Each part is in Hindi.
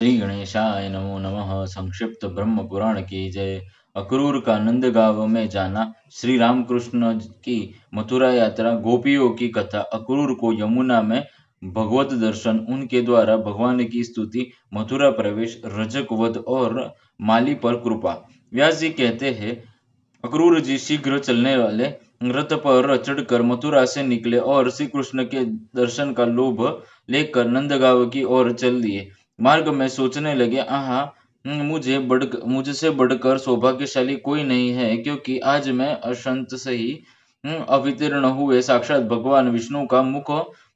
श्री गणेशाय नमो नमः। संक्षिप्त ब्रह्म पुराण की जय। अक्रूर का नंदगांव में जाना। श्री रामकृष्ण की मथुरा यात्रा। गोपियों की कथा। अक्रूर को यमुना में भगवत दर्शन, उनके द्वारा भगवान की स्तुति, मथुरा प्रवेश, रजक वध और माली पर कृपा। व्यास जी कहते हैं, अक्रूर जी शीघ्र चलने वाले रथ पर चढ़कर मथुरा से निकले और श्री कृष्ण के दर्शन का लोभ लेकर नंदगांव की ओर चल दिए। मार्ग में सोचने लगे, आहा, मुझसे बढ़कर सौभाग्यशाली कोई नहीं है, क्योंकि आज मैं अशंत से ही अवतीर्ण हुए साक्षात भगवान विष्णु का मुख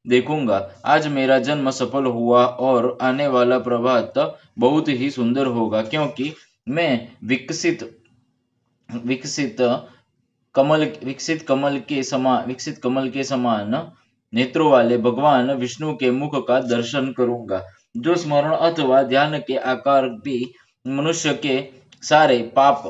देखूंगा। आज मेरा जन्म सफल हुआ और आने वाला प्रभात बहुत ही सुंदर होगा, क्योंकि मैं विकसित विकसित कमल के समान नेत्रों वाले भगवान विष्णु के मुख का दर्शन करूंगा। जो स्मरण अथवा ध्यान के आकार भी मनुष्य के सारे पाप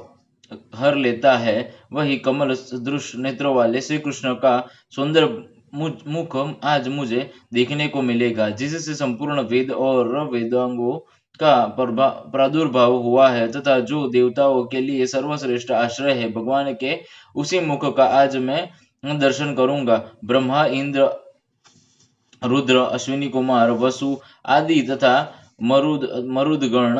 हर लेता है, वही कमल सदृश नेत्रों वाले श्री कृष्ण का सुंदर मुख आज मुझे देखने को मिलेगा, जिससे संपूर्ण वेद और वेदांगों का प्रादुर्भाव हुआ है, तथा जो देवताओं के लिए सर्वश्रेष्ठ आश्रय है, भगवान के उसी मुख का आज मैं दर्शन करूंगा। ब्रह्मा, इंद्र, रुद्र, अश्विनी कुमार, वसु आदि तथा मरुदगण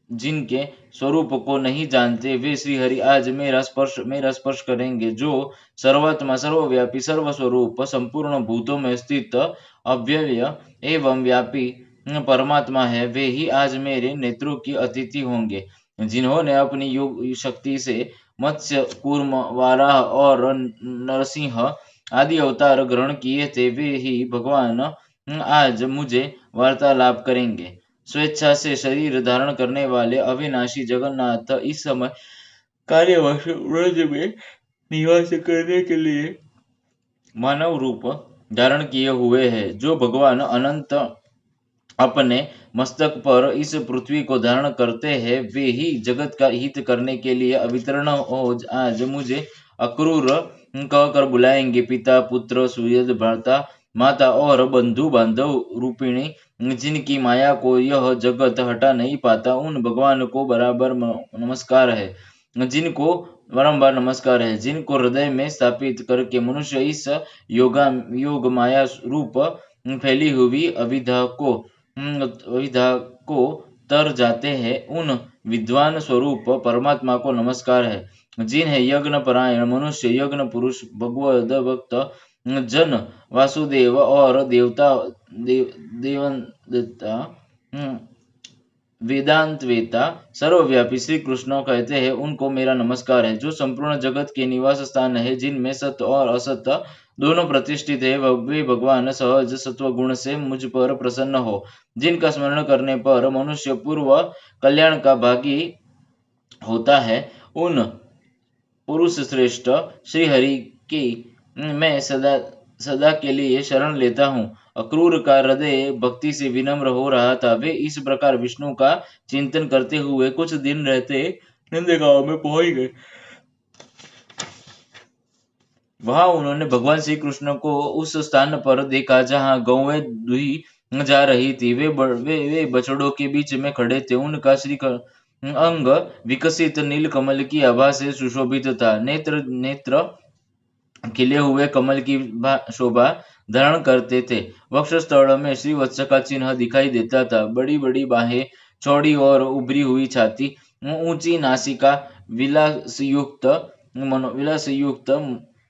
जिनके स्वरूप को नहीं जानते, वे श्री हरि आज मेरा स्पर्श करेंगे। जो सर्वात्मा, सर्वव्यापी, सर्वस्वरूप, संपूर्ण भूतों में स्थित अव्यय एवं व्यापी परमात्मा है, वे ही आज मेरे नेत्रों की अतिथि होंगे। जिन्होंने अपनी योग शक्ति से मत्स्य, कूर्म, वाराह और नरसिंह आदि अवतार ग्रहण किए थे, वे ही भगवान आज मुझे वार्तालाप करेंगे। स्वेच्छा से शरीर धारण करने वाले अविनाशी जगन्नाथ इस समय कार्यवश व्रज में निवास करने के लिए मानव रूप धारण किए हुए हैं। जो भगवान अनंत अपने मस्तक पर इस पृथ्वी को धारण करते हैं, वे ही जगत का हित करने के लिए अवतीर्ण हो आज मुझे अक्रूर कहकर बुलाएंगे। पिता, पुत्र, सुहृद, भ्राता, माता और बंधु बांधव रूपिणी जिनकी माया को यह जगत हटा नहीं पाता, उन भगवान को नमस्कार है। जिनको बारंबार नमस्कार है, जिनको हृदय में स्थापित करके मनुष्य इस योग माया रूप फैली हुई अविद्या को तर जाते हैं, उन विद्वान स्वरूप परमात्मा को नमस्कार है। जिन्हें यज्ञ परायण मनुष्य, यज्ञ पुरुष, भगवद भक्त जन, वासुदेव और देवता वेदांत वेता सर्वव्यापी श्री कृष्ण कहते हैं, उनको मेरा नमस्कार है। जो संपूर्ण जगत के निवास स्थान है, जिनमें सत्य और असत्य दोनों प्रतिष्ठित है, वे भगवान सहज सत्व गुण से मुझ पर प्रसन्न हो। जिनका स्मरण करने पर मनुष्य पूर्व कल्याण का भागी होता है, उन पुरुष श्रेष्ठ श्री हरि की मैं सदा सदा के लिए शरण लेता हूँ। अक्रूर का हृदय भक्ति से विनम्र हो रहा था। वे इस प्रकार विष्णु का चिंतन करते हुए कुछ दिन रहते नंदगांव में पहुंच गए। वहां उन्होंने भगवान श्री कृष्ण को उस स्थान पर देखा जहां गौएं दुही जा रही थी। वे बछड़ों के बीच में खड़े थे। उनका अंग विकसित नील कमल की आभा से सुशोभित था। नेत्र नेत्र खिले हुए कमल की शोभा धारण करते थे। वक्षस्थल में श्रीवत्स का चिन्ह दिखाई देता था। बड़ी बड़ी बाहें, चौड़ी और उभरी हुई छाती, ऊंची नासिका, विलासयुक्त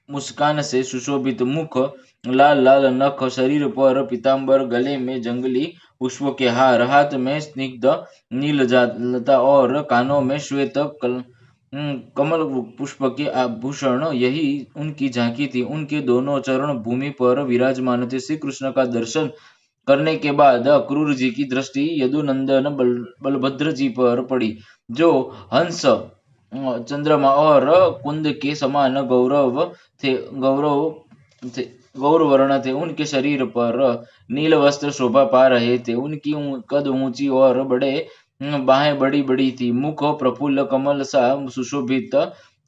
मुस्कान से सुशोभित मुख, लाल लाल नख, शरीर पर पीताम्बर, गले में जंगली पुष्पों के हार, हाथ में स्निग्ध नील लता और कानों में श्वेत कमल पुष्प के आभूषण, यही उनकी झांकी थी। उनके दोनों चरण भूमि पर विराजमान थे। श्री कृष्ण का दर्शन करने के बाद अक्रूर जी की दृष्टि यदुनंदन बलभद्र जी पर पड़ी, जो हंस, चंद्रमा और कुंद के समान गौर वर्ण थे। उनके शरीर पर नील वस्त्र शोभा पा रहे थे। उनकी कद ऊंची और बाहें बड़ी बड़ी थी। मुख प्रफुल्ल कमल सा सुशोभित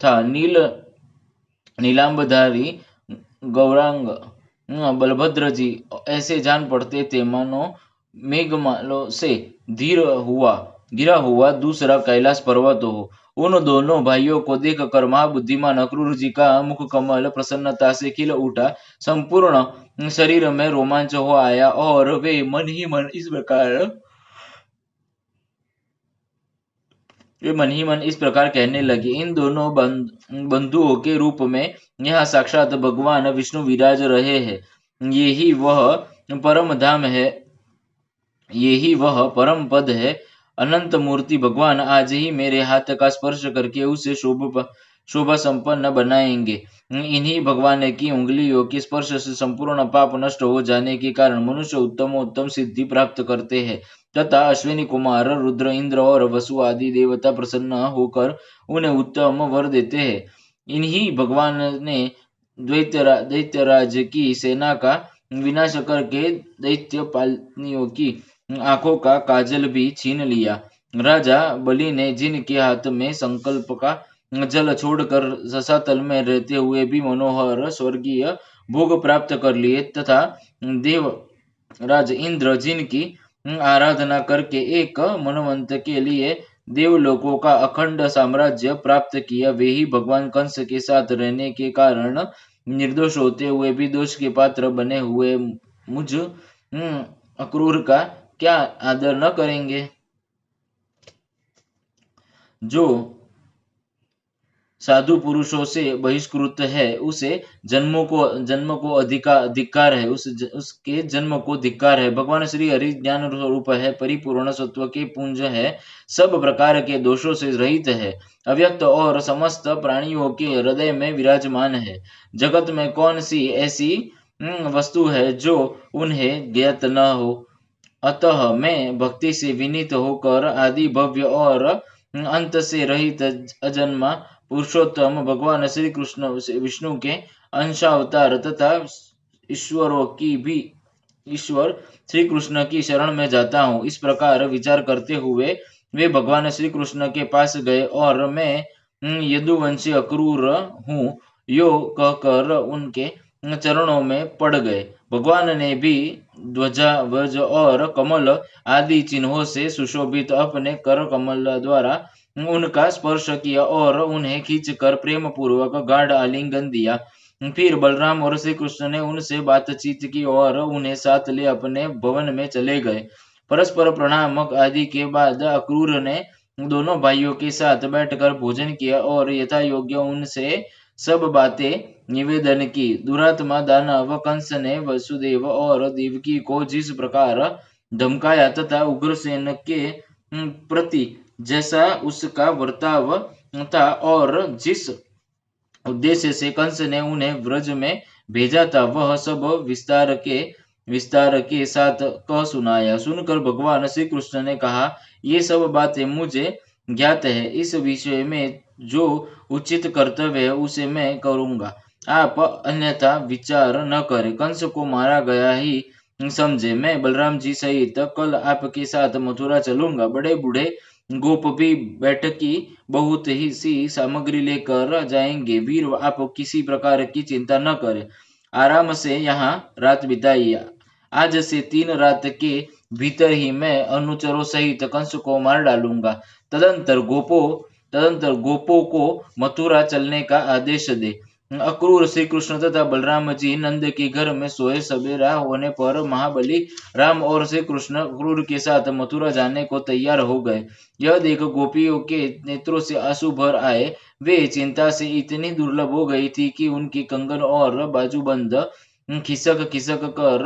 था। नीलांबधारी गौरांग बलभद्र जी ऐसे जान पड़ते थे, मानो मेघमालों से गिरा हुआ दूसरा कैलाश पर्वत हो। उन दोनों भाइयों को देखकर महाबुद्धिमान अक्रूर जी का मुख कमल प्रसन्नता से खिल उठा। संपूर्ण शरीर में रोमांच हो आया और वे मन ही मन इस प्रकार कहने लगे, इन दोनों बंधुओं के रूप में यहाँ साक्षात भगवान विष्णु विराज रहे हैं। यही वह परम धाम है, यही वह परम पद है। अनंत मूर्ति भगवान आज ही मेरे हाथ का स्पर्श करके उसे शोभा संपन्न बनाएंगे। इन्हीं भगवान की उंगलियों के स्पर्श से संपूर्ण पाप नष्ट हो जाने के कारण मनुष्य उत्तम सिद्धि प्राप्त करते हैं तथा अश्विनी कुमार रुद्र इंद्र और वसु आदि देवता प्रसन्न होकर उन्हें उत्तम वर देते हैं। इन्हीं भगवान ने दैत्यराज की सेना का विनाश करके दैत्य पालनियों की आंखों का काजल भी छीन लिया। राजा बलि ने जिनके हाथ में संकल्प का जल छोड़कर रसातल में रहते हुए भी मनोहर स्वर्गीय भोग प्राप्त कर लिए तथा देवराज इंद्र जिनकी आराधना करके एक मनवंत के लिए देवलोकों का अखंड साम्राज्य प्राप्त किया, वे ही भगवान कंस के साथ रहने के कारण निर्दोष होते हुए भी दोष के पात्र बने हुए मुझ अक्रूर का क्या आदर न करेंगे। जो साधु पुरुषों से बहिष्कृत है उसे जन्म को धिक्कार है, उसके जन्म को धिक्कार है। भगवान श्री हरि ज्ञान स्वरूप है, परिपूर्ण सत्व के पुंज है, सब प्रकार के दोषों से रहित है, अव्यक्त और समस्त प्राणियों के हृदय में विराजमान है। जगत में कौन सी ऐसी वस्तु है जो उन्हें ज्ञात न हो। अतः मैं भक्ति से विनीत होकर आदि भव्य और अंत से रहित अजन्मा पुरुषोत्तम भगवान श्री कृष्ण विष्णु के अंशावतार तथा ईश्वर श्री कृष्ण की शरण में जाता हूँ। इस प्रकार विचार करते हुए वे भगवान श्री कृष्ण के पास गए और मैं यदुवंशी अक्रूर हूँ यो कहकर उनके चरणों में पड़ गए। भगवान ने भी ध्वजा वज और कमल आदि चिन्हों से सुशोभित अपने कर कमल द्वारा उनका स्पर्श किया और उन्हें खींचकर प्रेम पूर्वक गाढ़ आलिंगन दिया। फिर बलराम और श्री कृष्ण ने उनसे बातचीत की और उन्हें साथ ले अपने भवन में चले गए। परस्पर प्रणाम आदि के बाद अक्रूर ने दोनों भाइयों के साथ बैठकर भोजन किया और यथा योग्य उनसे सब बातें निवेदन की। दुरात्मा दानव कंस ने वसुदेव और देवकी को जिस प्रकार धमकाया तथा उग्रसेन के प्रति जैसा उसका वर्ताव था और जिस उद्देश्य से कंस ने उन्हें व्रज में भेजा था वह सब विस्तार के साथ कह सुनाया। सुनकर भगवान श्री कृष्ण ने कहा, ये सब बातें मुझे ज्ञात है, इस विषय में जो उचित कर्तव्य है उसे मैं करूंगा, आप अन्यथा विचार न करें। कंस को मारा गया ही समझे। मैं बलराम जी सहित कल आपके साथ मथुरा चलूंगा। बड़े बूढ़े गोप भी बैठकी बहुत ही सी सामग्री लेकर जाएंगे। वीर आप किसी प्रकार की चिंता न करें, आराम से यहाँ रात बिताइए। आज से 3 रात के भीतर ही मैं अनुचरों सहित कंस को मार डालूंगा। तदंतर गोपों को मथुरा चलने का आदेश दे। अक्रूर श्री कृष्ण तथा बलराम जी नंद के घर में सोए। सवेरा होने पर महाबली राम और श्री कृष्ण अक्रूर के साथ मथुरा जाने को तैयार हो गए। यह देख गोपियों के नेत्रों से आंसू भर आए। वे चिंता से इतनी दुर्लभ हो गई थी कि उनकी कंगन और बाजूबंद खिसक खिसक कर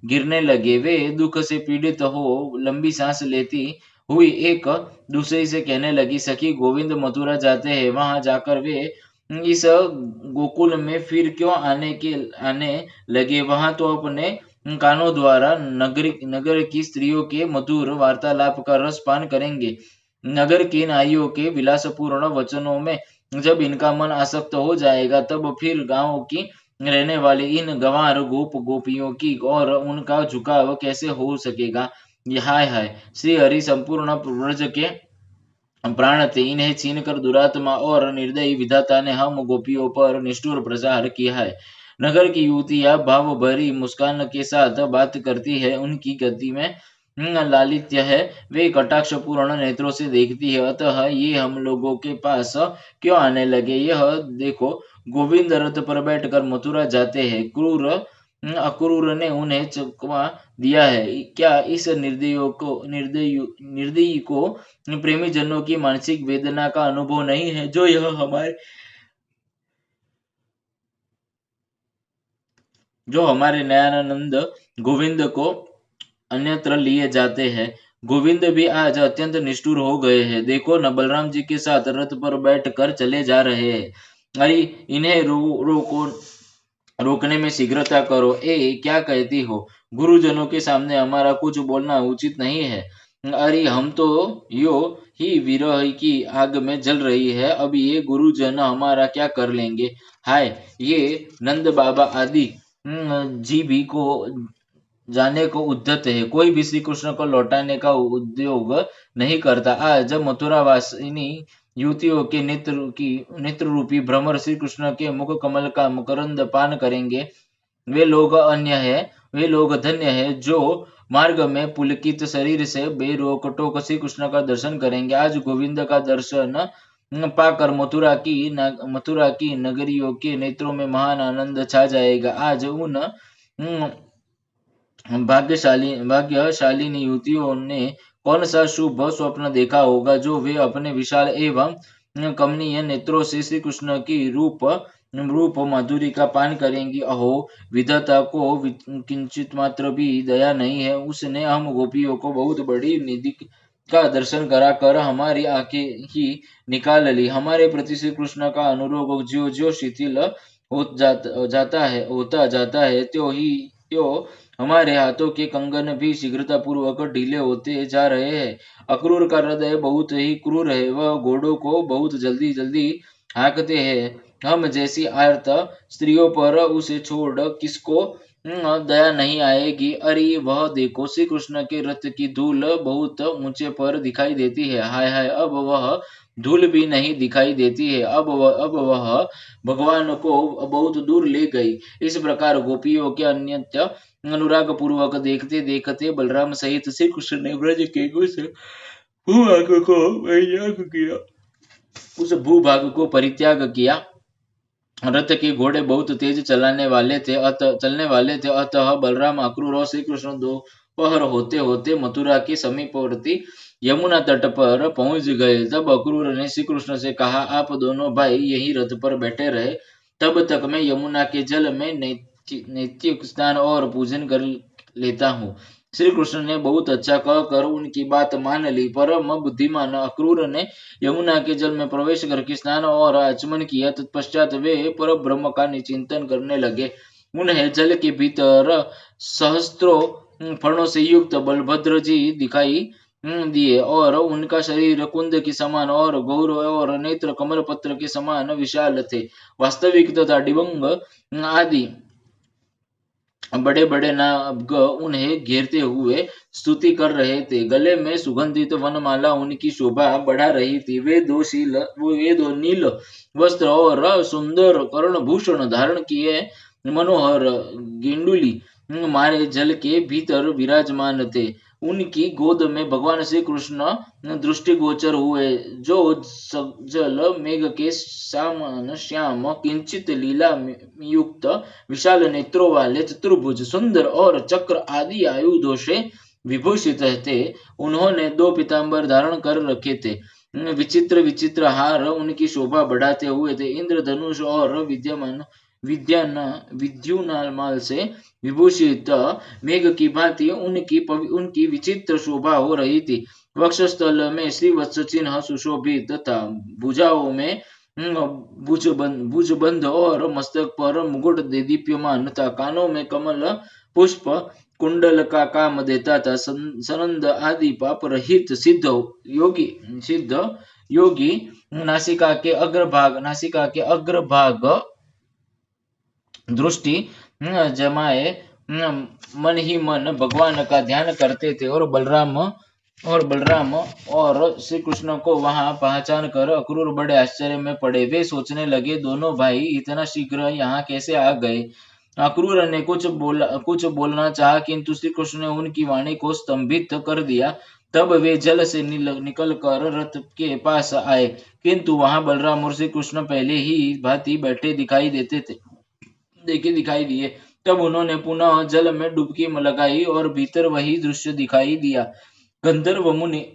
गिरने लगे। वे दुख से पीड़ित हो लंबी सांस लेती हुई एक दूसरे से कहने लगी, सखी गोविंद मथुरा जाते हैं, वहां जाकर वे इस गोकुल में फिर क्यों आने लगे। वहां तो अपने कानों द्वारा नगर की स्त्रियों के मधुर वार्तालाप का रस पान करेंगे। नगर की नारियों के विलासपूर्ण वचनों में जब इनका मन आसक्त हो जाएगा तब फिर गांव की रहने वाली इन गंवार गोपियों की और उनका झुकाव कैसे हो सकेगा। हाय हाय, श्री हरि संपूर्ण ब्रज के प्राण थे, इन्हें छीनकर दुरात्मा और निर्दयी विधाता ने हम गोपियों पर निष्ठुर प्रहार किया है। नगर की युवतियां भाव भरी मुस्कान के साथ बात करती है। उनकी गति में लालित्य है, वे कटाक्ष पूर्ण नेत्रों से देखती है। अतः ये हम लोगों के पास क्यों आने लगे? यह देखो, गोविंद रथ पर बैठकर मथुरा जाते हैं। अक्रूर ने उन्हें चकवा दिया है। क्या इस निर्दयी को प्रेमी जनों की मानसिक वेदना का अनुभव नहीं है? जो हमारे नयनानंद गोविंद को अन्यत्र लिए जाते हैं। गोविंद भी आज अत्यंत निष्ठुर हो गए हैं। देखो न, बलराम जी के साथ रथ पर बैठकर चले जा रहे हैं। अरे इन्हें रोकने में शीघ्रता करो। क्या कहती हो? गुरुजनों के सामने हमारा कुछ बोलना उचित नहीं है। अरे हम तो यो ही विरह की आग में जल रही है, अब ये गुरुजन हमारा क्या कर लेंगे? हाय, ये नंद बाबा आदि जी भी को जाने को उद्यत है। कोई भी श्री कृष्ण को लौटाने का उद्योग नहीं करता। आज मथुरा वासिनी युवतियों के नेत्र रूपी भ्रमर श्री कृष्ण के मुख कमल का मकरंद पान करेंगे। वे लोग धन्य है जो मार्ग में पुलकित शरीर से बेरोक टोक श्री कृष्ण का दर्शन करेंगे। आज गोविंद का दर्शन पाकर मथुरा की नगरियों के नेत्रों में महान आनंद छा जाएगा। आज उन भाग्यशालिनी युवतियों ने कौन सा शुभ स्वप्न देखा होगा, जो वे अपने विशाल एवं कमनीय नेत्रों से श्री कृष्ण की रूप माधुरी का पान करेंगी। अहो, विधाता को किंचित मात्र भी दया नहीं है। उसने हम गोपियों को बहुत बड़ी निधि का दर्शन कराकर हमारी आंखें ही निकाल ली। हमारे प्रति श्री कृष्ण का अनुरोध ज्यो ज्यो शिथिल होता जाता है, त्यों हमारे हाथों के कंगन भी शीघ्रता पूर्वक ढीले होते जा रहे हैं। अक्रूर का हृदय बहुत ही क्रूर है। वह घोड़ों को बहुत जल्दी जल्दी हाँकते हैं। हम जैसी आर्त स्त्रियों पर उसे छोड़ किसको दया नहीं आएगी। अरे वह देखो, श्री कृष्ण के रथ की धूल बहुत ऊंचे पर दिखाई देती है। हाय हाय, अब वह धूल भी नहीं दिखाई देती है। अब वह भगवान को बहुत दूर ले गई। इस प्रकार गोपियों के अन्यत्र अनुराग पूर्वक देखते देखते बलराम सहित श्री कृष्ण ने ब्रज के उस भूभाग को परित्याग किया। रथ के घोड़े बहुत तेज चलने वाले थे। अतः बलराम, अक्रूर और श्री कृष्ण दोपहर होते होते मथुरा के समीपवर्ती यमुना तट पर पहुंच गए। तब अक्रूर ने श्री कृष्ण से कहा, आप दोनों भाई यही रथ पर बैठे रहे, तब तक मैं यमुना के जल में नैतिक स्नान और पूजन कर लेता हूँ। श्री कृष्ण ने बहुत अच्छा कहकर उनकी बात मान ली। परम बुद्धिमान अक्रूर ने यमुना के जल में प्रवेश करके स्नान और आचमन किया। तत्पश्चात वे पर ब्रह्म का चिंतन करने लगे। उन्हें जल के भीतर सहस्त्रों फणों से युक्त बलभद्र जी दिखाई दिए और उनका शरीर कुंद के समान और गौर और नेत्र कमल पत्र के समान विशाल थे। वास्तविक तथा डिवंग आदि बड़े बड़े नाग उन्हें घेरते हुए स्तुति कर रहे थे। गले में सुगंधित वनमाला उनकी शोभा बढ़ा रही थी। वे दो नील वस्त्र और सुंदर कर्णभूषण धारण किए मनोहर गेंडुली मारे जल के भीतर विराजमान थे। उनकी गोद में भगवान श्री कृष्ण दृष्टिगोचर हुए, जो जल मेघ के समान श्याम किंचित लीला युक्त विशाल नेत्रों वाले चतुर्भुज, सुंदर और चक्र आदि आयुधों से विभूषित थे। उन्होंने दो पीताम्बर धारण कर रखे थे। विचित्र विचित्र हार उनकी शोभा बढ़ाते हुए थे। इंद्रधनुष और विद्युन्माल से विभूषित मेघ की भांति उनकी विचित्र शोभा हो रही थी। वक्षस्थल में श्रीवत्स चिन्ह सुशोभित तथा भुजाओं में भुजबंध और मस्तक पर मुकुट दीप्यमान था। कानों में कमल पुष्प कुंडल का काम देता था। सनंद आदि पाप रहित सिद्ध योगी नासिका के अग्रभाग दृष्टि जमाए मन ही मन भगवान का ध्यान करते थे। और बलराम और श्री कृष्ण को वहां पहचान कर अक्रूर बड़े आश्चर्य में पड़े। वे सोचने लगे, दोनों भाई इतना शीघ्र यहाँ कैसे आ गए? क्रूर ने कुछ बोलना चाहा, किंतु श्री कृष्ण ने उनकी वाणी को स्तंभित कर दिया। तब वे जल से निकल कर रथ के पास आए, किंतु वहां बलराम और श्री कृष्ण पहले ही भांति बैठे दिखाई दिए। तब उन्होंने पुनः जल में डुबकी लगाई और भीतर वही दृश्य दिखाई दिया। गंधर्व मुनि,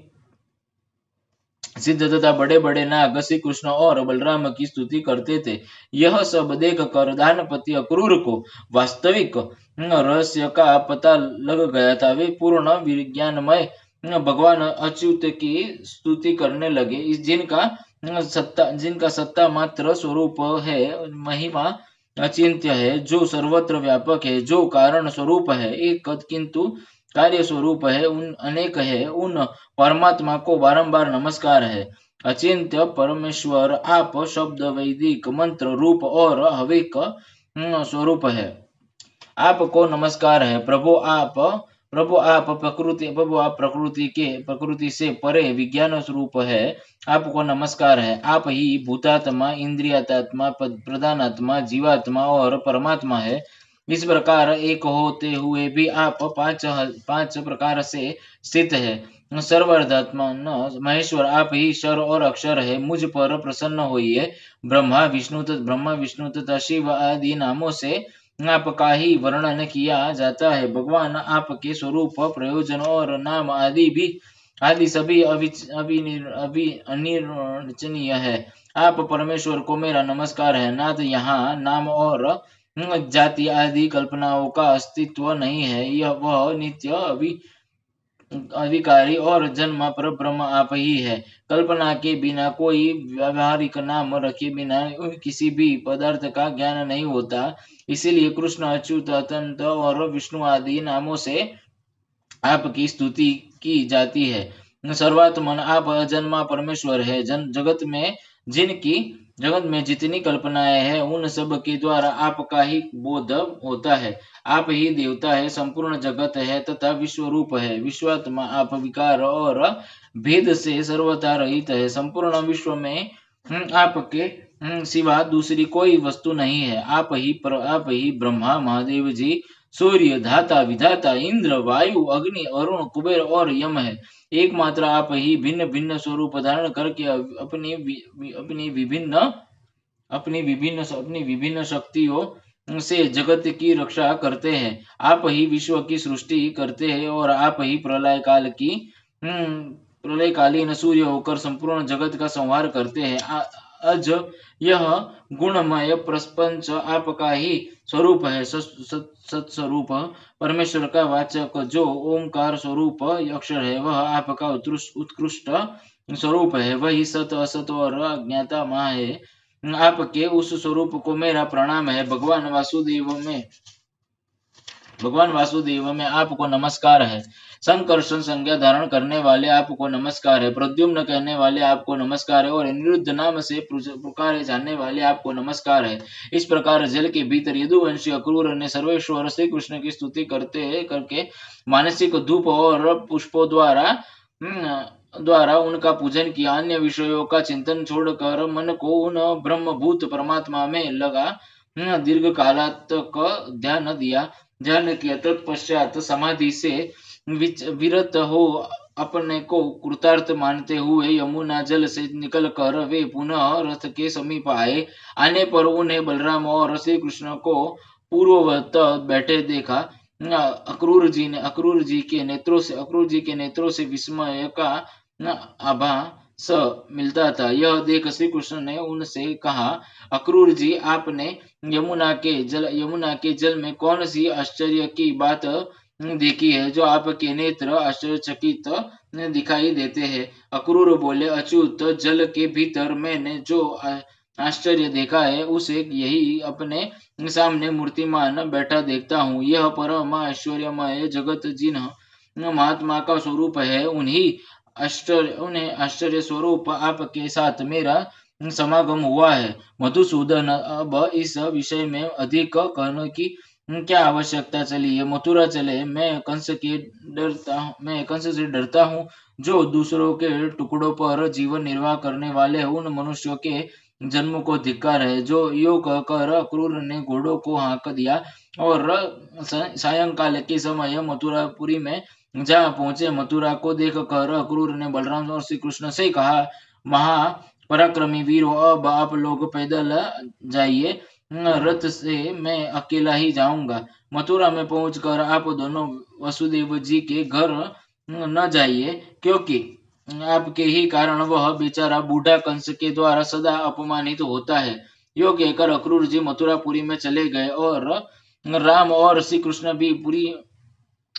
सिद्ध तथा बड़े बड़े नाग श्री कृष्ण और बलराम की स्तुति करते थे। यह सब देख कर दानपति अक्रूर को वास्तविक रहस्य का पता लग गया था। वे पूर्ण विज्ञानमय भगवान अच्युत की स्तुति करने लगे, जिनका सत्ता मात्र स्वरूप है, महिमा अचिंत्य है, जो सर्वत्र व्यापक है, जो कारण स्वरूप है एक, किंतु कार्य स्वरूप है उन अनेक है, उन परमात्मा को बारंबार नमस्कार है। अचिंत्य परमेश्वर आप शब्द, वैदिक मंत्र, रूप और हविक स्वरूप है। आपको नमस्कार है प्रभु आप प्रकृति से परे विज्ञान स्वरूप है। आपको नमस्कार है। आप ही भूतात्मा, इंद्रियात्मा, प्रधानात्मा, जीवात्मा और परमात्मा है। इस प्रकार एक होते हुए भी आप पांच प्रकार से स्थित है। सर्वधात्मा महेश्वर आप ही शर और अक्षर है। मुझ पर प्रसन्न होइए। ब्रह्मा विष्णु तथा शिव आदि नामों से आपका ही वर्णन किया जाता है। भगवान आपके स्वरूप, प्रयोजन और नाम आदि सभी अनिर्वचनीय है। आप परमेश्वर को मेरा नमस्कार है। नाथ, यहाँ नाम और जाति आदि कल्पनाओं का अस्तित्व नहीं है। यह वह नित्य अधिकारी और जन्म पर ब्रह्म आप ही है। कल्पना के बिना, कोई व्यावहारिक नाम रखे बिना किसी भी पदार्थ का ज्ञान नहीं होता। इसीलिए कृष्ण, अच्युत, अनंत और विष्णु आदि नामों से आपकी स्तुति की जाती है। सर्वात्मन आप अजन्मा परमेश्वर है। जगत में जितनी कल्पनाएं हैं, उन सब के द्वारा आपका ही बोध होता है। आप ही देवता है, संपूर्ण जगत है तथा विश्व रूप है। विश्वात्मा आप विकार और भेद से सर्वथा रहित है। संपूर्ण विश्व में आपके सिवा दूसरी कोई वस्तु नहीं है। आप ही ब्रह्मा, महादेव जी, सूर्य, धाता, विधाता, इंद्र, वायु, अग्नि, अरुण, कुबेर और यम है। एकमात्र आप ही भिन्न भिन्न स्वरूप धारण करके अपनी विभिन्न शक्तियों से जगत की रक्षा करते हैं। आप ही विश्व की सृष्टि करते हैं और आप ही प्रलयकालीन सूर्य होकर संपूर्ण जगत का संहार करते हैं। अज यह गुणमय प्रपंच आपका ही स्वरूप है। सत्स्वरूप परमेश्वर का वाचक जो ओमकार स्वरूप अक्षर है, वह आपका उत्कृष्ट स्वरूप है। वही सत, असत और अज्ञाता माँ है। आपके उस स्वरूप को मेरा प्रणाम है। भगवान वासुदेव में आपको नमस्कार है। संकर्षण संज्ञा धारण करने वाले आपको नमस्कार है। प्रद्युम्न कहने वाले आपको नमस्कार है और अनिरुद्ध नाम से पुकारे जाने वाले आपको नमस्कार है। इस प्रकार जल के भीतर यदुवंशी अक्रूर ने सर्वेश्वर श्री कृष्ण की स्तुति करके मानसिक धूप और पुष्पों द्वारा उनका पूजन किया। अन्य विषयों का चिंतन छोड़कर मन को उन ब्रह्मभूत परमात्मा में लगा दीर्घ काला तक ध्यान किया। तत्पश्चात समाधि से विरत हो अपने को कृतार्थ मानते हुए यमुना जल से निकलकर वे पुनः रथ के समीप आए। आने पर उन्हें बलराम और श्री कृष्ण को पूर्ववत बैठे देखा। अक्रूर जी के नेत्रों से विस्मय का आभास मिलता था। यह देख श्री कृष्ण ने उनसे कहा, अक्रूर जी, आपने यमुना के जल में कौन सी आश्चर्य की बात देखी है जो आपके नेत्र आश्चर्यचकित दिखाई देते हैं? अक्रूर बोले, अच्युत, जल के भीतर मैंने जो आश्चर्य देखा है, उसे यही अपने सामने मूर्तिमान बैठा देखता हूँ। यह परम ऐश्वर्यमय जगत जिन महात्मा का स्वरूप है, उन्हें आश्चर्य स्वरूप आपके साथ मेरा समागम हुआ है। मधुसूदन, अब इस विषय में अधिक कहने की क्या आवश्यकता चली है? मथुरा चले। मैं कंस से डरता हूँ, जो दूसरों के टुकड़ों पर जीवन निर्वाह करने वाले उन मनुष्यों के जन्म को धिक्कार है। जो यो कहकर अक्रूर ने घोड़ों को हाँक दिया और सायंकाल के समय मथुरापुरी में जा पहुंचे। मथुरा को देख कर अक्रूर ने बलराम और श्री कृष्ण से कहा, महापराक्रमी वीरों, अब आप लोग पैदल जाइए, रथ से मैं अकेला ही जाऊंगा। मथुरा में पहुंचकर आप दोनों वसुदेव जी के घर न जाइए, क्योंकि आपके ही कारण वह बेचारा बूढ़ा कंस के द्वारा सदा अपमानित होता है। यो कहकर अक्रूर जी मथुरापुरी में चले गए और राम और श्री कृष्ण भी पुरी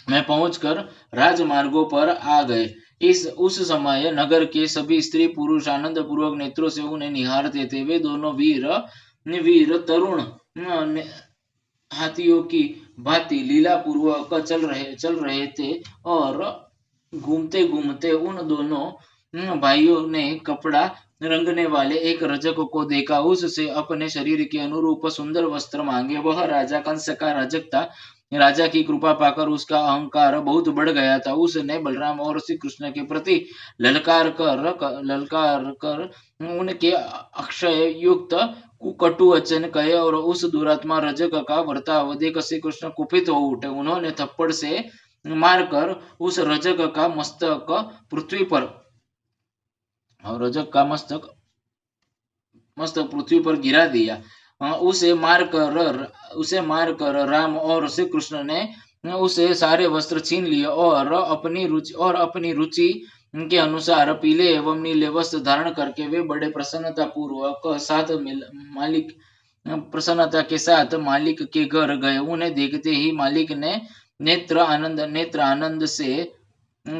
में पहुंचकर राजमार्गों पर आ गए। इस उस समय नगर के सभी स्त्री पुरुष आनंद पूर्वक नेत्रों से उन्हें निहारते थे। वे दोनों वीर वीर तरुण हाथियों की भांति लीला पूर्वक चल रहे थे और घूमते घूमते उन दोनों भाइयों ने कपड़ा रंगने वाले एक रजक को देखा। उससे अपने शरीर के अनुरूप सुंदर वस्त्र मांगे। वह राजा कंस का रजक था। राजा की कृपा पाकर उसका अहंकार बहुत बढ़ गया था। उसने बलराम और श्री कृष्ण के प्रति ललकार कर उनके अक्षय युक्त कटु वचन कहे और उस दुरात्मा रजक का बर्ताव देख श्री कृष्ण कुपित हो उठे। उन्होंने थप्पड़ से मारकर उस रजक का मस्तक पृथ्वी पर और रजक का मस्तक पृथ्वी पर गिरा दिया। उसे मारकर राम और श्री कृष्ण ने उसे सारे वस्त्र छीन लिए और अपनी रुचि के अनुसार पीले एवं नीले वस्त्र धारण करके वे बड़े प्रसन्नता के साथ मालिक के घर गए। उन्हें देखते ही मालिक ने नेत्र आनंद से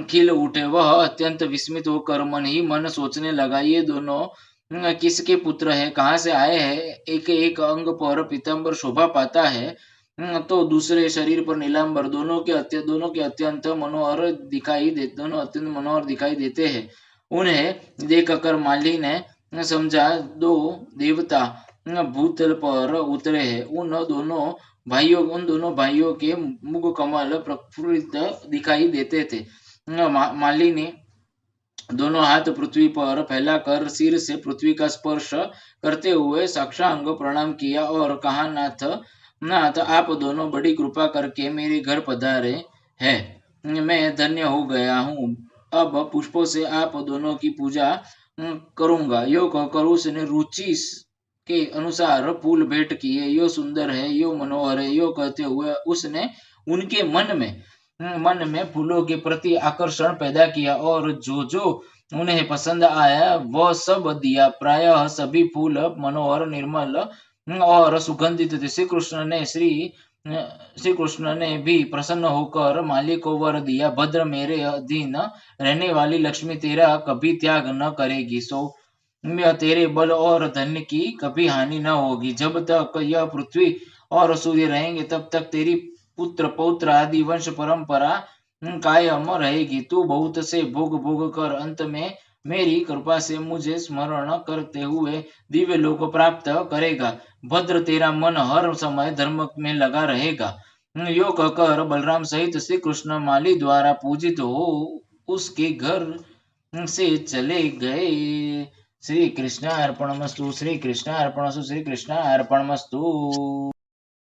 खिल उठे। वह अत्यंत विस्मित होकर मन ही मन सोचने लगा, ये दोनों किसके पुत्र है, कहाँ से आए हैं। एक एक अंग पर पीताम्बर शोभा पाता है, तो दूसरे शरीर पर नीलांबर। दोनों के अत्यंत मनोहर दिखाई देते हैं। उन्हें देखकर माली ने समझा दो देवता भूतल पर उतरे हैं। उन दोनों भाइयों के मुख कमल प्रफुल्लित दिखाई देते थे। माली ने दोनों हाथ पृथ्वी पर फैलाकर सिर से पृथ्वी का स्पर्श करते हुए साष्टांग प्रणाम किया और कहा, नाथ आप दोनों बड़ी कृपा करके मेरे घर पधारे हैं। मैं धन्य हो गया हूँ। अब पुष्पों से आप दोनों की पूजा करूंगा। यो कहकर उसने रुचि के अनुसार फूल भेंट किए। यो सुंदर है, यो मनोहर है। यो कहते हुए उसने उनके मन में फूलों के प्रति आकर्षण पैदा किया और जो जो उन्हें पसंद आया वह सब दिया। प्रायः सभी फूल मनोहर, निर्मल और सुगंधित थे। श्री कृष्ण ने भी प्रसन्न होकर माली को वर दिया, भद्र मेरे अधीन रहने वाली लक्ष्मी तेरा कभी त्याग न करेगी, सो तेरे बल और धन की कभी हानि न होगी। जब तक यह पृथ्वी और सूर्य रहेंगे तब तक तेरी पुत्र पौत्र आदि वंश परंपरा कायम रहेगी। तू बहुत से भोग भोग कर अंत में मेरी कृपा से मुझे स्मरण करते हुए दिव्य लोक प्राप्त करेगा। भद्र तेरा मन हर समय धर्म में लगा रहेगा। यो कहकर बलराम सहित श्री कृष्ण माली द्वारा पूजित हो उसके घर से चले गए। श्री कृष्ण अर्पणमस्तु, श्री कृष्ण अर्पणमस्तु, श्री कृष्ण अर्पणमस्तु।